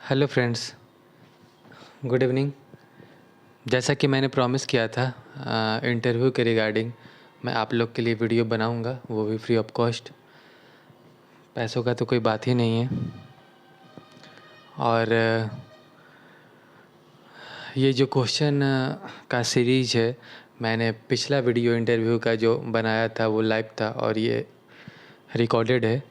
Hello friends, good evening. जैसा कि मैंने प्रॉमिस किया था इंटरव्यू के रिगार्डिंग मैं आप लोग के लिए वीडियो बनाऊंगा, वो भी फ्री ऑफ कॉस्ट। पैसों का तो कोई बात ही नहीं है। और ये जो क्वेश्चन का सीरीज़ है, मैंने पिछला वीडियो इंटरव्यू का जो बनाया था वो लाइव था और ये रिकॉर्डेड है।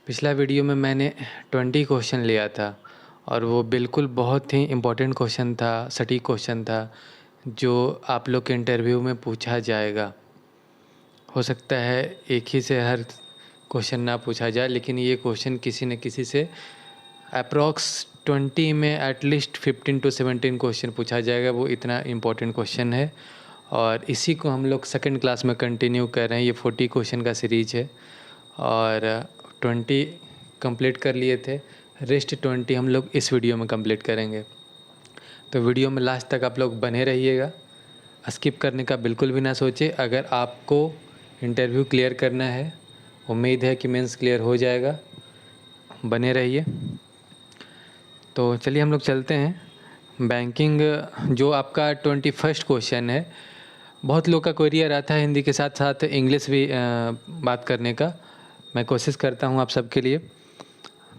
पिछला वीडियो में मैंने 20 क्वेश्चन लिया था और वो बिल्कुल बहुत ही इम्पोर्टेंट क्वेश्चन था, सटीक क्वेश्चन था जो आप लोग के इंटरव्यू में पूछा जाएगा। हो सकता है एक ही से हर क्वेश्चन ना पूछा जाए, लेकिन ये क्वेश्चन किसी न किसी से अप्रॉक्स 20 में एटलीस्ट 15 to 17 क्वेश्चन पूछा जाएगा। वो इतना इम्पोर्टेंट क्वेश्चन है और इसी को हम लोग सेकंड क्लास में कंटिन्यू कर रहे हैं। ये 40 क्वेश्चन का सीरीज है और 20 कंप्लीट कर लिए थे, रेस्ट 20 हम लोग इस वीडियो में कंप्लीट करेंगे। तो वीडियो में लास्ट तक आप लोग बने रहिएगा, स्किप करने का बिल्कुल भी ना सोचे। अगर आपको इंटरव्यू क्लियर करना है, उम्मीद है कि मेंस क्लियर हो जाएगा, बने रहिए। तो चलिए हम लोग चलते हैं। बैंकिंग जो आपका 21st क्वेश्चन है, बहुत लोग का क्वेरी आता है हिंदी के साथ साथ इंग्लिश भी बात करने का। मैं कोशिश करता हूँ आप सबके लिए।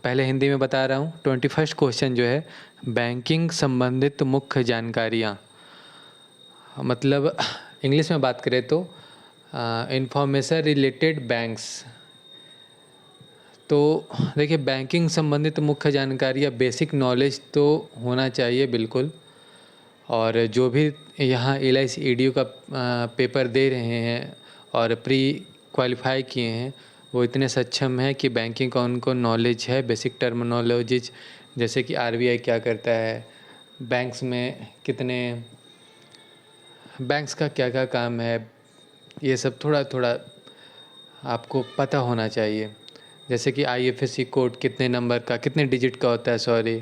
पहले हिंदी में बता रहा हूँ। 21st क्वेश्चन जो है, बैंकिंग संबंधित मुख्य जानकारियाँ, मतलब इंग्लिश में बात करें तो इंफॉर्मेशन रिलेटेड बैंक्स। तो देखिए, बैंकिंग संबंधित मुख्य जानकारियाँ, बेसिक नॉलेज तो होना चाहिए बिल्कुल। और जो भी यहाँ LIC EDU का पेपर दे रहे हैं और प्री क्वालिफाई किए हैं, वो इतने सक्षम हैं कि बैंकिंग का उनको नॉलेज है। बेसिक टर्मिनोलॉजीज जैसे कि RBI क्या करता है, बैंक्स में कितने, बैंक्स का क्या क्या काम है, ये सब थोड़ा थोड़ा आपको पता होना चाहिए। जैसे कि IFSC कोड कितने नंबर का, कितने डिजिट का होता है, सॉरी,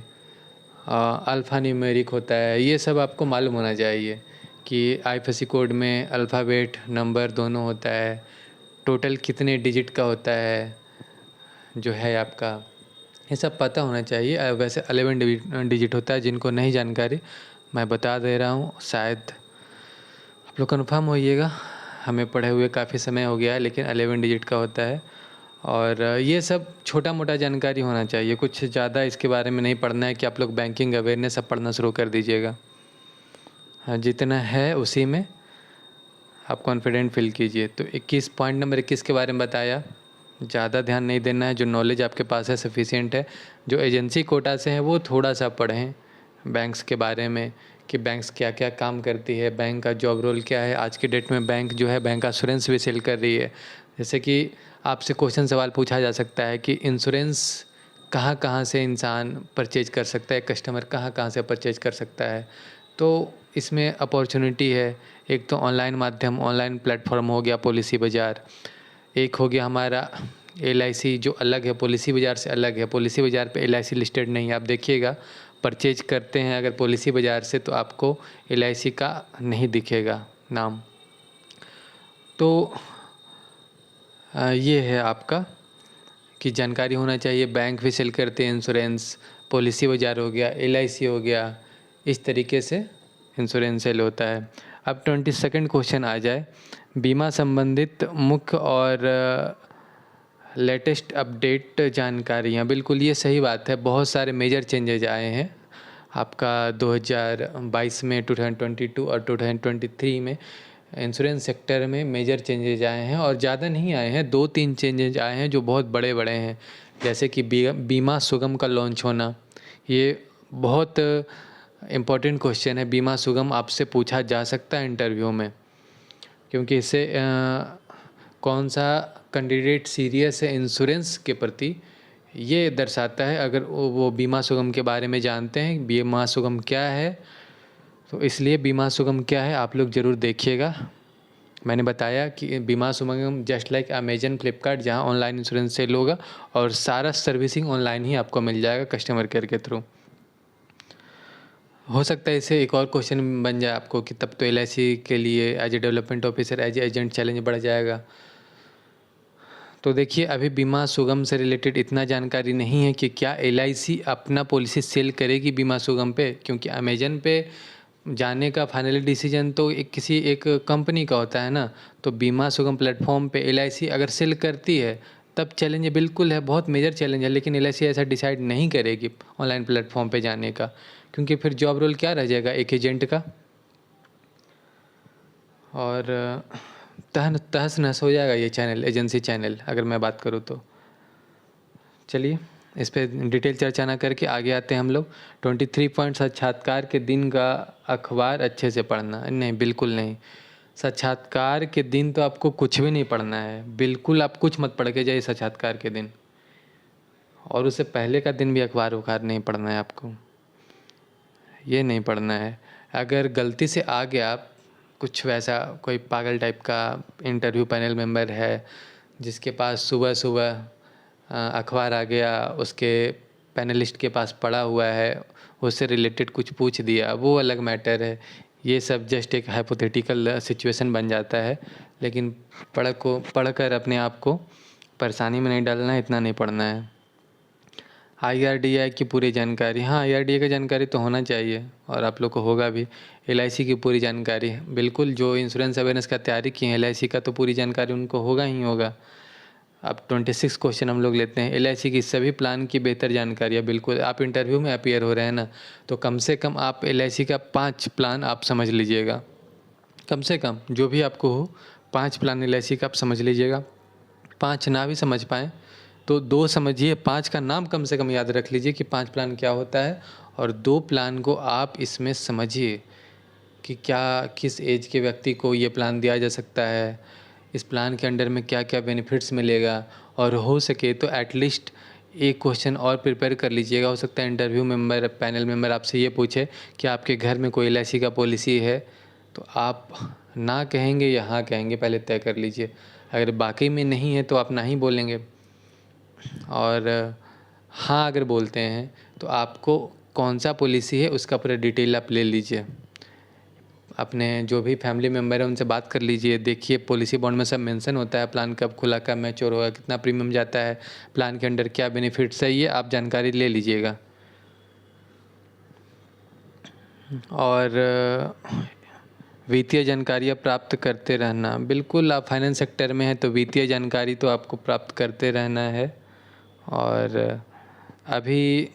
अल्फ़ा न्यूमेरिक होता है, ये सब आपको मालूम होना चाहिए कि IFSC कोड में अल्फ़ाबेट नंबर दोनों होता है, टोटल कितने डिजिट का होता है जो है आपका, ये सब पता होना चाहिए। वैसे 11 डिजिट होता है, जिनको नहीं जानकारी मैं बता दे रहा हूँ, शायद आप लोग कन्फर्म होइएगा। हमें पढ़े हुए काफ़ी समय हो गया है, लेकिन 11 डिजिट का होता है। और ये सब छोटा मोटा जानकारी होना चाहिए, कुछ ज़्यादा इसके बारे में नहीं पढ़ना है कि आप लोग बैंकिंग अवेयरनेस सब पढ़ना शुरू कर दीजिएगा। हाँ, जितना है उसी में आप कॉन्फिडेंट फील कीजिए। तो 21 पॉइंट नंबर 21 के बारे में बताया, ज़्यादा ध्यान नहीं देना है। जो नॉलेज आपके पास है सफिशिएंट है। जो एजेंसी कोटा से हैं वो थोड़ा सा पढ़ें बैंक्स के बारे में कि बैंक्स क्या क्या काम करती है, बैंक का जॉब रोल क्या है। आज के डेट में बैंक जो है, बैंक इंश्योरेंस भी सेल कर रही है। जैसे कि आपसे क्वेश्चन सवाल पूछा जा सकता है कि इंश्योरेंस कहाँ कहाँ से इंसान परचेज कर सकता है, कस्टमर कहाँ कहाँ से परचेज कर सकता है। तो इसमें अपॉर्चुनिटी है। एक तो ऑनलाइन माध्यम, ऑनलाइन प्लेटफॉर्म हो गया पॉलिसी बाज़ार। एक हो गया हमारा LIC जो अलग है, पॉलिसी बाज़ार से अलग है। पॉलिसी बाज़ार पे LIC लिस्टेड नहीं है। आप देखिएगा, परचेज करते हैं अगर पॉलिसी बाज़ार से तो आपको LIC का नहीं दिखेगा नाम। तो ये है आपका कि जानकारी होना चाहिए। बैंक भी सेल करते हैं इंश्योरेंस, पॉलिसी बाज़ार हो गया, LIC हो गया, इस तरीके से इंश्योरेंस सेल होता है। अब 22nd क्वेश्चन आ जाए, बीमा संबंधित मुख्य और लेटेस्ट अपडेट जानकारियाँ। बिल्कुल ये सही बात है, बहुत सारे मेजर चेंजेज आए हैं आपका 2022 में, 2022 और 2023 में इंश्योरेंस सेक्टर में मेजर चेंजेज आए हैं। और ज़्यादा नहीं आए हैं, 2-3 चेंजेज आए हैं जो बहुत बड़े बड़े हैं। जैसे कि बीमा सुगम का लॉन्च होना, ये बहुत इम्पोर्टेंट क्वेश्चन है। बीमा सुगम आपसे पूछा जा सकता है इंटरव्यू में, क्योंकि इससे कौन सा कैंडिडेट सीरियस है इंश्योरेंस के प्रति, ये दर्शाता है। अगर वो बीमा सुगम के बारे में जानते हैं, बीमा सुगम क्या है, तो इसलिए बीमा सुगम क्या है आप लोग ज़रूर देखिएगा। मैंने बताया कि बीमा सुगम जस्ट लाइक अमेजन, फ्लिपकार्ट, जहाँ ऑनलाइन इंश्योरेंस सेल होगा और सारा सर्विसिंग ऑनलाइन ही आपको मिल जाएगा कस्टमर केयर के थ्रू। हो सकता है इससे एक और क्वेश्चन बन जाए आपको कि तब तो LIC के लिए as a development officer, as a agent challenge बढ़ जाएगा। तो देखिए, अभी बीमा सुगम से रिलेटेड इतना जानकारी नहीं है कि क्या एलआईसी अपना पॉलिसी सेल करेगी बीमा सुगम पे, क्योंकि अमेजन पे जाने का फाइनली डिसीजन तो किसी एक कंपनी का होता है ना। तो बीमा सुगम प्लेटफॉर्म पे एलआईसी अगर सेल करती है तब चैलेंज बिल्कुल है, बहुत मेजर चैलेंज है, लेकिन एलआईसी ऐसा डिसाइड नहीं करेगी ऑनलाइन प्लेटफॉर्म पे जाने का, क्योंकि फिर जॉब रोल क्या रह जाएगा एक एजेंट का, और तहस नहस हो जाएगा ये चैनल, एजेंसी चैनल, अगर मैं बात करूँ तो। चलिए, इस पे डिटेल चर्चा ना करके आगे आते हैं हम लोग। 23 पॉइंट साक्षात्कार के दिन का अखबार अच्छे से पढ़ना। नहीं, बिल्कुल नहीं। साक्षात्कार के दिन तो आपको कुछ भी नहीं पढ़ना है, बिल्कुल आप कुछ मत पढ़ के जाइए साक्षात्कार के दिन, और उससे पहले का दिन भी अखबार उखार नहीं पढ़ना है आपको, ये नहीं पढ़ना है। अगर गलती से आ गया कुछ वैसा कोई पागल टाइप का इंटरव्यू पैनल मेंबर है जिसके पास सुबह सुबह अखबार आ गया, उसके पैनलिस्ट के पास पड़ा हुआ है, उससे रिलेटेड कुछ पूछ दिया, वो अलग मैटर है। ये सब जस्ट एक हाइपोथेटिकल सिचुएशन बन जाता है, लेकिन पढ़कर अपने आप को परेशानी में नहीं डालना है, इतना नहीं पढ़ना है। IRDAI की पूरी जानकारी, हाँ IRDAI की जानकारी तो होना चाहिए और आप लोग को होगा भी। LIC की पूरी जानकारी, बिल्कुल जो इंश्योरेंस अवेयरनेस का तैयारी किए हैं LIC का तो पूरी जानकारी उनको होगा ही होगा। अब 26 क्वेश्चन हम लोग लेते हैं। LIC की सभी प्लान की बेहतर जानकारी है, बिल्कुल आप इंटरव्यू में अपीयर हो रहे हैं ना, तो कम से कम आप LIC का 5 प्लान आप समझ लीजिएगा, कम से कम जो भी आपको हो 5 प्लान LIC का आप समझ लीजिएगा। 5 ना भी समझ पाएँ तो 2 समझिए, 5 का नाम कम से कम याद रख लीजिए कि 5 प्लान क्या होता है, और 2 प्लान को आप इसमें समझिए कि क्या किस एज के व्यक्ति को ये प्लान दिया जा सकता है, इस प्लान के अंडर में क्या क्या बेनिफिट्स मिलेगा, और हो सके तो एटलीस्ट एक क्वेश्चन और प्रिपेयर कर लीजिएगा। हो सकता है इंटरव्यू मेंबर, पैनल मेंबर आपसे ये पूछे कि आपके घर में कोई LIC का पॉलिसी है, तो आप ना कहेंगे या हाँ कहेंगे, पहले तय कर लीजिए। अगर वाकई में नहीं है तो आप ना ही बोलेंगे, और हाँ अगर बोलते हैं तो आपको कौन सा पॉलिसी है उसका पूरा डिटेल आप ले लीजिए, अपने जो भी फैमिली मेम्बर है उनसे बात कर लीजिए। देखिए पॉलिसी बॉन्ड में सब मेंशन होता है, प्लान कब खुला, कब मैच्योर होगा, कितना प्रीमियम जाता है, प्लान के अंडर क्या बेनिफिट्स है, ये आप जानकारी ले लीजिएगा। और वित्तीय जानकारियाँ प्राप्त करते रहना, बिल्कुल आप फाइनेंस सेक्टर में हैं तो वित्तीय जानकारी तो आपको प्राप्त करते रहना है। और अभी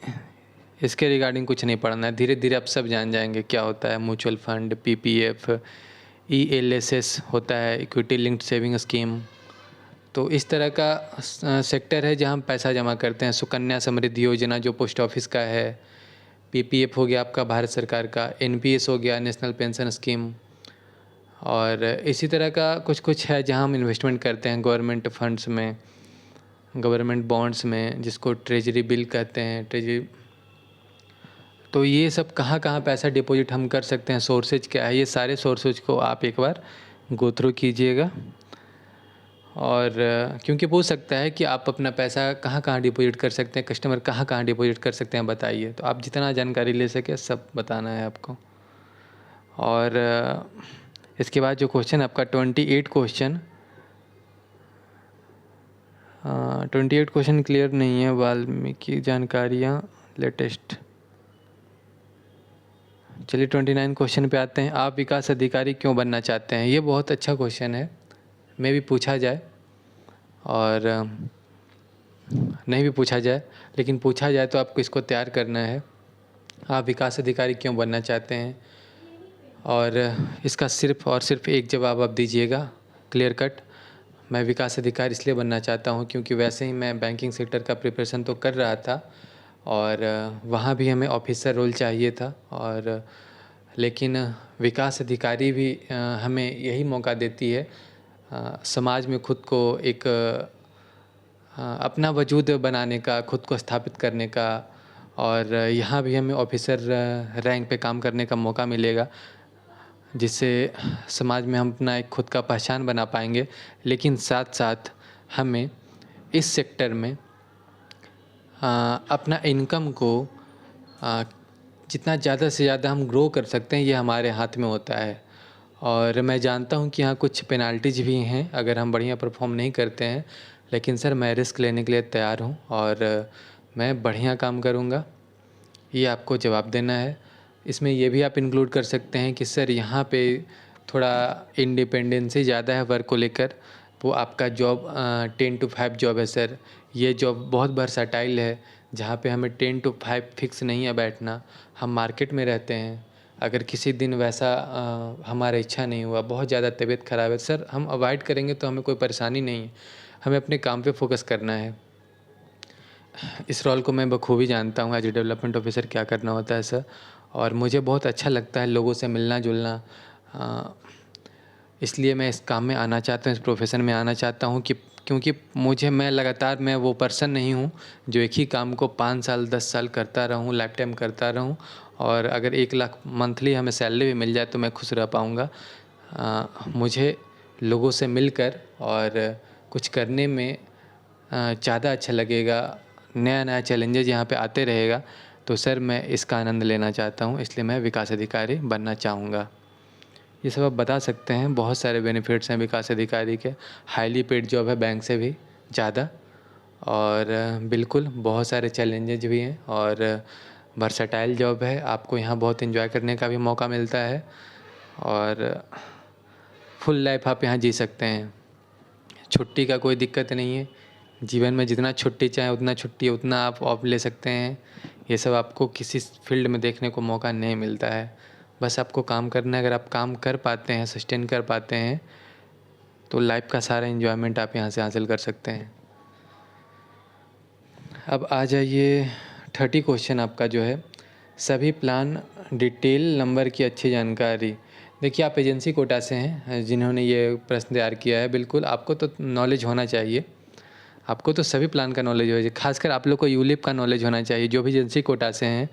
इसके रिगार्डिंग कुछ नहीं पढ़ना है, धीरे धीरे आप सब जान जाएंगे क्या होता है म्यूचुअल फंड, PPF, ELSS होता है, इक्विटी लिंक्ड सेविंग स्कीम। तो इस तरह का सेक्टर है जहां हम पैसा जमा करते हैं। सुकन्या समृद्धि योजना जो पोस्ट ऑफिस का है, PPF हो गया आपका भारत सरकार का, NPS हो गया नेशनल पेंशन स्कीम, और इसी तरह का कुछ कुछ है जहां हम इन्वेस्टमेंट करते हैं गवर्नमेंट फंड्स में, गवर्नमेंट बॉन्ड्स में, जिसको ट्रेजरी बिल कहते हैं, ट्रेजरी। तो ये सब कहाँ कहाँ पैसा डिपॉजिट हम कर सकते हैं, सोर्सेज क्या है, ये सारे सोर्सेज को आप एक बार गो थ्रू कीजिएगा। और क्योंकि पूछ सकता है कि आप अपना पैसा कहाँ कहाँ डिपॉजिट कर सकते हैं, कस्टमर कहाँ कहाँ डिपॉजिट कर सकते हैं बताइए, तो आप जितना जानकारी ले सके सब बताना है आपको। और इसके बाद जो क्वेश्चन आपका 28 क्वेश्चन, 28 क्वेश्चन क्लियर नहीं है। वाल्मीकि जानकारियाँ लेटेस्ट। चलिए 29 क्वेश्चन पे आते हैं। आप विकास अधिकारी क्यों बनना चाहते हैं? ये बहुत अच्छा क्वेश्चन है, में भी पूछा जाए और नहीं भी पूछा जाए, लेकिन पूछा जाए तो आपको इसको तैयार करना है। आप विकास अधिकारी क्यों बनना चाहते हैं, और इसका सिर्फ़ और सिर्फ एक जवाब आप दीजिएगा क्लियर कट। मैं विकास अधिकारी इसलिए बनना चाहता हूँ क्योंकि वैसे ही मैं बैंकिंग सेक्टर का प्रिपरेशन तो कर रहा था, और वहाँ भी हमें ऑफिसर रोल चाहिए था, और लेकिन विकास अधिकारी भी हमें यही मौका देती है समाज में खुद को एक अपना वजूद बनाने का, खुद को स्थापित करने का, और यहाँ भी हमें ऑफिसर रैंक पे काम करने का मौका मिलेगा, जिससे समाज में हम अपना एक खुद का पहचान बना पाएंगे। लेकिन साथ साथ हमें इस सेक्टर में अपना इनकम को जितना ज़्यादा से ज़्यादा हम ग्रो कर सकते हैं, ये हमारे हाथ में होता है। और मैं जानता हूँ कि यहाँ कुछ पेनाल्टीज भी हैं अगर हम बढ़िया परफॉर्म नहीं करते हैं, लेकिन सर मैं रिस्क लेने के लिए तैयार हूँ और मैं बढ़िया काम करूँगा, ये आपको जवाब देना है। इसमें ये भी आप इंक्लूड कर सकते हैं कि सर यहाँ पे थोड़ा इंडिपेंडेंसी ज़्यादा है वर्क को लेकर, वो आपका जॉब 10 to 5 जॉब है सर। ये जॉब बहुत वर्सटाइल है, जहाँ पे हमें 10 to 5 फिक्स नहीं है बैठना। हम मार्केट में रहते हैं, अगर किसी दिन वैसा हमारा इच्छा नहीं हुआ, बहुत ज़्यादा तबीयत ख़राब है सर, हम अवॉइड करेंगे तो हमें कोई परेशानी नहीं है, हमें अपने काम पे फोकस करना है। इस रोल को मैं बखूबी जानता हूँ एज ए डेवलपमेंट ऑफिसर क्या करना होता है सर, और मुझे बहुत अच्छा लगता है लोगों से मिलना जुलना। इसलिए मैं इस काम में आना चाहता हूँ, इस प्रोफेशन में आना चाहता हूँ कि क्योंकि मैं वो पर्सन नहीं हूँ जो एक ही काम को 5 साल 10 साल करता रहूँ, लाइफ टाइम करता रहूँ, और अगर 1 लाख मंथली हमें सैलरी भी मिल जाए तो मैं खुश रह पाऊँगा। मुझे लोगों से मिलकर और कुछ करने में ज़्यादा अच्छा लगेगा। नया नया चैलेंजेस यहाँ पे आते रहेगा, तो सर मैं इसका आनंद लेना चाहता हूँ, इसलिए मैं विकास अधिकारी बनना चाहूँगा। ये सब आप बता सकते हैं, बहुत सारे बेनिफिट्स हैं विकास अधिकारी के। हाईली पेड जॉब है बैंक से भी ज़्यादा, और बिल्कुल बहुत सारे चैलेंजेज भी हैं, और वर्सटाइल जॉब है, आपको यहाँ बहुत एंजॉय करने का भी मौका मिलता है, और फुल लाइफ आप यहाँ जी सकते हैं। छुट्टी का कोई दिक्कत नहीं है, जीवन में जितना छुट्टी चाहें उतना छुट्टी उतना आप ऑफ ले सकते हैं। ये सब आपको किसी फील्ड में देखने को मौका नहीं मिलता है। बस आपको काम करना है, अगर आप काम कर पाते हैं, सस्टेन कर पाते हैं, तो लाइफ का सारा एंजॉयमेंट आप यहाँ से हासिल कर सकते हैं। अब आ जाइए 30 क्वेश्चन आपका जो है, सभी प्लान डिटेल नंबर की अच्छी जानकारी। देखिए आप एजेंसी कोटा से हैं जिन्होंने ये प्रश्न तैयार किया है, बिल्कुल आपको तो नॉलेज होना चाहिए, आपको तो सभी प्लान का नॉलेज हो चाहिए, खासकर आप लोग को यूलिप का नॉलेज होना चाहिए। जो भी एजेंसी कोटा से हैं,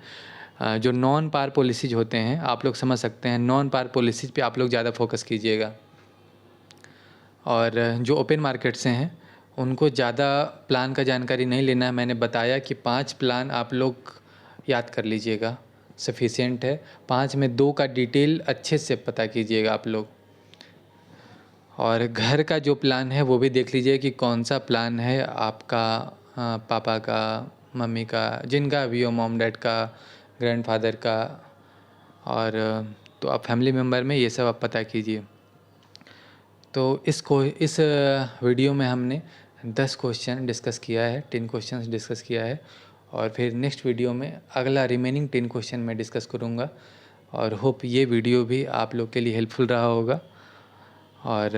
जो नॉन पार पॉलिसीज होते हैं आप लोग समझ सकते हैं, नॉन पार पॉलिसीज पे आप लोग ज़्यादा फोकस कीजिएगा। और जो ओपन मार्केट से हैं उनको ज़्यादा प्लान का जानकारी नहीं लेना है। मैंने बताया कि 5 प्लान आप लोग याद कर लीजिएगा, सफिशिएंट है। 5 में 2 का डिटेल अच्छे से पता कीजिएगा आप लोग। और घर का जो प्लान है वो भी देख लीजिए कि कौन सा प्लान है आपका, पापा का, मम्मी का, जिनका भी हो, मॉम डैड का, ग्रैंडफादर का, और तो आप फैमिली मेम्बर में ये सब आप पता कीजिए। तो इस वीडियो में हमने 10 क्वेश्चन डिस्कस किया है, 10 क्वेश्चन डिस्कस किया है, और फिर नेक्स्ट वीडियो में अगला रिमेनिंग 10 क्वेश्चन मैं डिस्कस करूँगा। और होप ये वीडियो भी आप लोग के लिए हेल्पफुल रहा होगा। और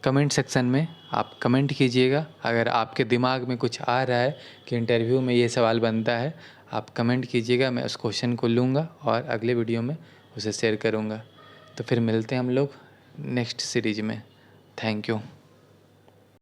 कमेंट सेक्शन में आप कमेंट कीजिएगा, अगर आपके दिमाग में कुछ आ रहा है कि इंटरव्यू में ये सवाल बनता है, आप कमेंट कीजिएगा, मैं उस क्वेश्चन को लूँगा और अगले वीडियो में उसे शेयर करूँगा। तो फिर मिलते हैं हम लोग नेक्स्ट सीरीज में। Thank you.